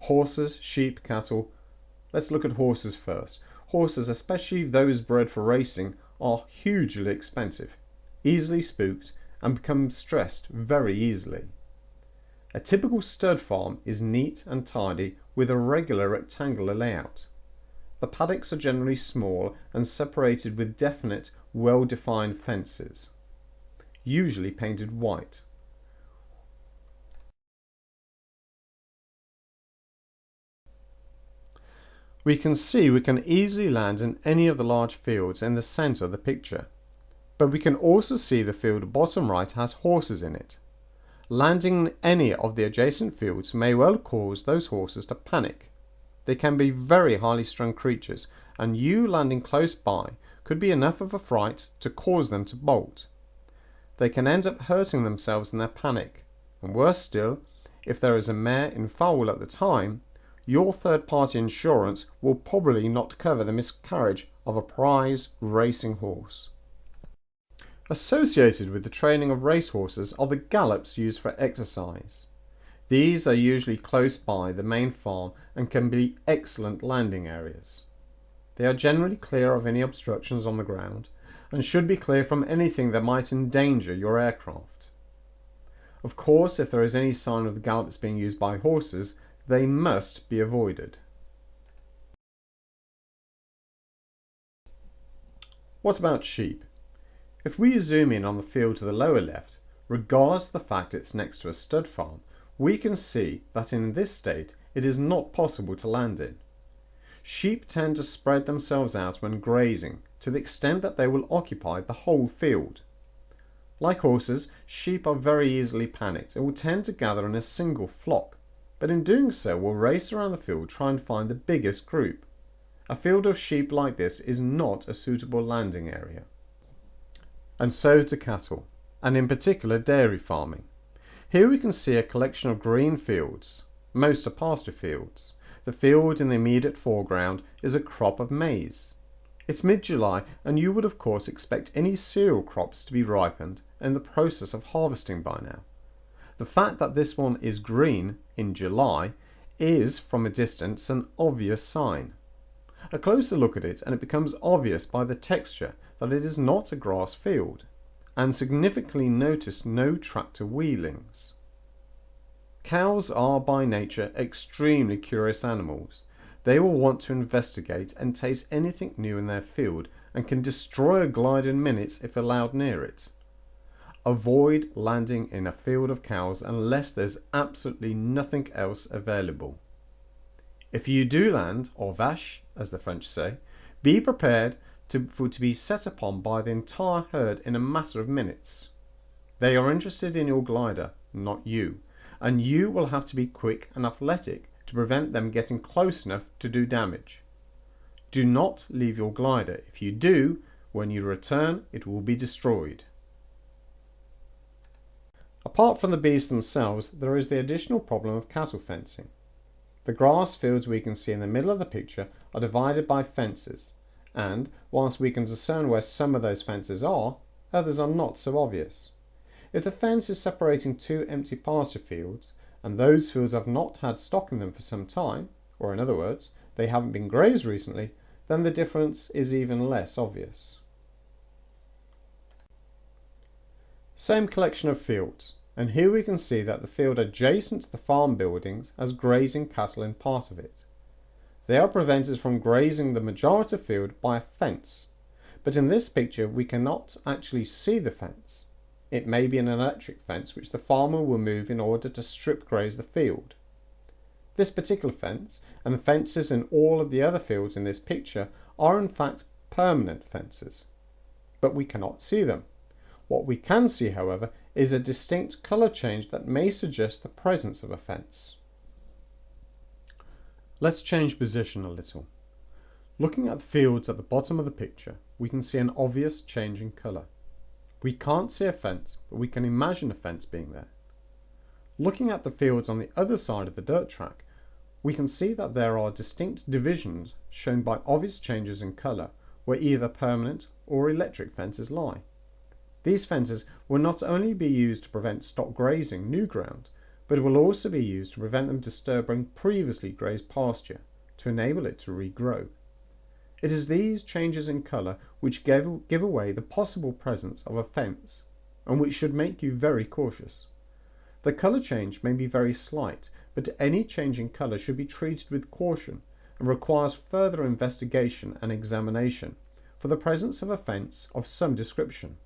Horses, sheep, cattle. Let's look at horses first. Horses, especially those bred for racing, are hugely expensive, easily spooked, and become stressed very easily. A typical stud farm is neat and tidy with a regular rectangular layout. The paddocks are generally small and separated with definite, well-defined fences, usually painted white. We can easily land in any of the large fields in the centre of the picture, but we can also see the field bottom right has horses in it. Landing in any of the adjacent fields may well cause those horses to panic. They can be very highly strung creatures, and you landing close by could be enough of a fright to cause them to bolt. They can end up hurting themselves in their panic, and worse still, if there is a mare in foal at the time, your third-party insurance will probably not cover the miscarriage of a prize racing horse. Associated with the training of racehorses are the gallops used for exercise. These are usually close by the main farm and can be excellent landing areas. They are generally clear of any obstructions on the ground and should be clear from anything that might endanger your aircraft. Of course, if there is any sign of the gallops being used by horses, they must be avoided. What about sheep? If we zoom in on the field to the lower left, regardless of the fact it's next to a stud farm, we can see that in this state it is not possible to land in. Sheep tend to spread themselves out when grazing to the extent that they will occupy the whole field. Like horses, sheep are very easily panicked and will tend to gather in a single flock, but in doing so will race around the field trying to find the biggest group. A field of sheep like this is not a suitable landing area. And so to cattle, and in particular dairy farming. Here we can see a collection of green fields. Most are pasture fields. The field in the immediate foreground is a crop of maize. It's mid-July and you would of course expect any cereal crops to be ripened and in the process of harvesting by now. The fact that this one is green in July is, from a distance, an obvious sign. A closer look at it and it becomes obvious by the texture that it is not a grass field, and significantly notice no tractor wheelings. Cows are by nature extremely curious animals. They will want to investigate and taste anything new in their field and can destroy a glider in minutes if allowed near it. Avoid landing in a field of cows unless there's absolutely nothing else available. If you do land, or vache, as the French say, be prepared to be set upon by the entire herd in a matter of minutes. They are interested in your glider, not you, and you will have to be quick and athletic to prevent them getting close enough to do damage. Do not leave your glider. If you do, when you return, it will be destroyed. Apart from the beasts themselves, there is the additional problem of cattle fencing. The grass fields we can see in the middle of the picture are divided by fences, and whilst we can discern where some of those fences are, others are not so obvious. If the fence is separating two empty pasture fields, and those fields have not had stock in them for some time, or in other words, they haven't been grazed recently, then the difference is even less obvious. Same collection of fields, and here we can see that the field adjacent to the farm buildings has grazing cattle in part of it. They are prevented from grazing the majority of the field by a fence, but in this picture we cannot actually see the fence. It may be an electric fence which the farmer will move in order to strip graze the field. This particular fence, and the fences in all of the other fields in this picture, are in fact permanent fences, but we cannot see them. What we can see, however, is a distinct colour change that may suggest the presence of a fence. Let's change position a little. Looking at the fields at the bottom of the picture, we can see an obvious change in colour. We can't see a fence, but we can imagine a fence being there. Looking at the fields on the other side of the dirt track, we can see that there are distinct divisions shown by obvious changes in colour where either permanent or electric fences lie. These fences will not only be used to prevent stock grazing new ground, but it will also be used to prevent them disturbing previously grazed pasture to enable it to regrow. It is these changes in colour which give away the possible presence of a fence, and which should make you very cautious. The colour change may be very slight, but any change in colour should be treated with caution and requires further investigation and examination for the presence of a fence of some description.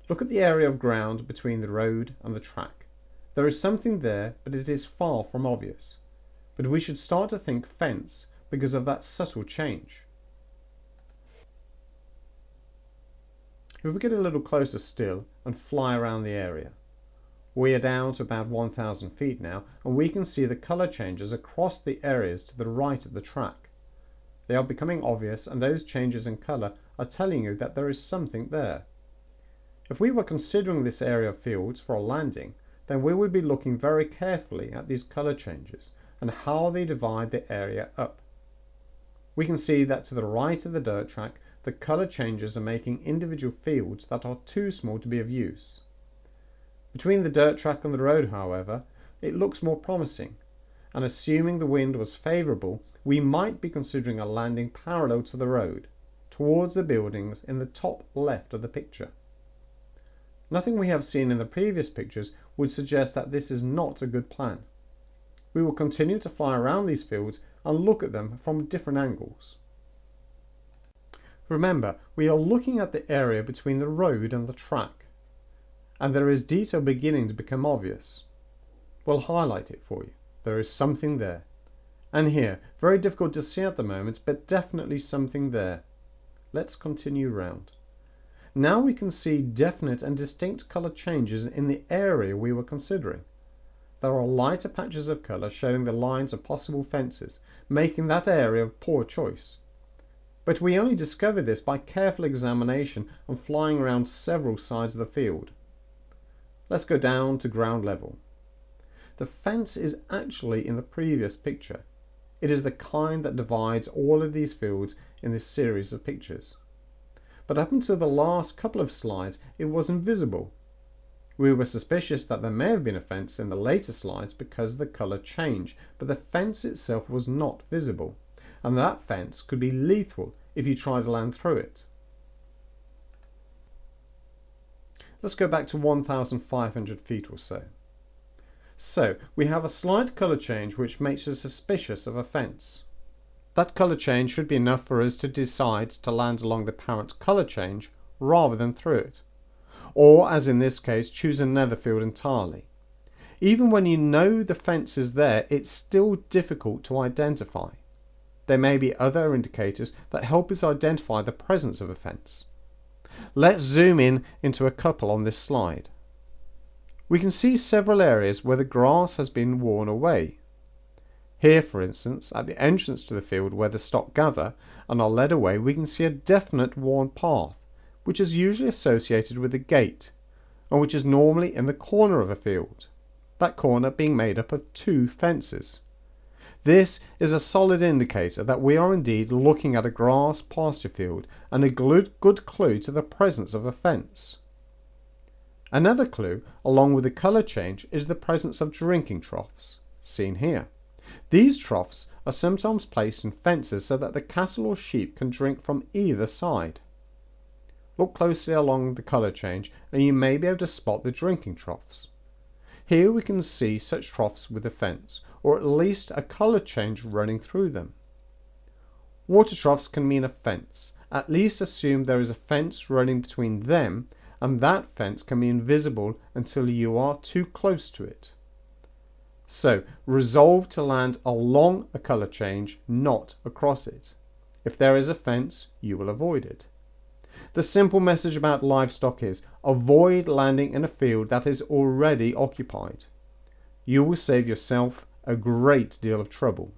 Look at the area of ground between the road and the track. There is something there, but it is far from obvious. But we should start to think fence because of that subtle change. If we get a little closer still and fly around the area, we are down to about 1,000 feet now, and we can see the colour changes across the areas to the right of the track. They are becoming obvious, and those changes in colour are telling you that there is something there. If we were considering this area of fields for a landing, then we would be looking very carefully at these colour changes and how they divide the area up. We can see that to the right of the dirt track, the colour changes are making individual fields that are too small to be of use. Between the dirt track and the road, however, it looks more promising, and assuming the wind was favourable, we might be considering a landing parallel to the road, towards the buildings in the top left of the picture. Nothing we have seen in the previous pictures would suggest that this is not a good plan. We will continue to fly around these fields and look at them from different angles. Remember, we are looking at the area between the road and the track, and there is detail beginning to become obvious. We'll highlight it for you. There is something there. And here, very difficult to see at the moment, but definitely something there. Let's continue round. Now we can see definite and distinct colour changes in the area we were considering. There are lighter patches of colour showing the lines of possible fences, making that area of poor choice. But we only discover this by careful examination and flying around several sides of the field. Let's go down to ground level. The fence is actually in the previous picture. It is the kind that divides all of these fields in this series of pictures. But up until the last couple of slides, it was invisible. We were suspicious that there may have been a fence in the later slides because of the colour change, but the fence itself was not visible, and that fence could be lethal if you tried to land through it. Let's go back to 1,500 feet or so. So, we have a slight colour change which makes us suspicious of a fence. That colour change should be enough for us to decide to land along the apparent colour change rather than through it. Or, as in this case, choose another field entirely. Even when you know the fence is there, it's still difficult to identify. There may be other indicators that help us identify the presence of a fence. Let's zoom in into a couple on this slide. We can see several areas where the grass has been worn away. Here, for instance, at the entrance to the field where the stock gather and are led away, we can see a definite worn path, which is usually associated with a gate, and which is normally in the corner of a field, that corner being made up of two fences. This is a solid indicator that we are indeed looking at a grass pasture field and a good clue to the presence of a fence. Another clue, along with the colour change, is the presence of drinking troughs, seen here. These troughs are sometimes placed in fences so that the cattle or sheep can drink from either side. Look closely along the colour change and you may be able to spot the drinking troughs. Here we can see such troughs with a fence, or at least a colour change running through them. Water troughs can mean a fence. At least assume there is a fence running between them, and that fence can be invisible until you are too close to it. So, resolve to land along a colour change, not across it. If there is a fence, you will avoid it. The simple message about livestock is, avoid landing in a field that is already occupied. You will save yourself a great deal of trouble.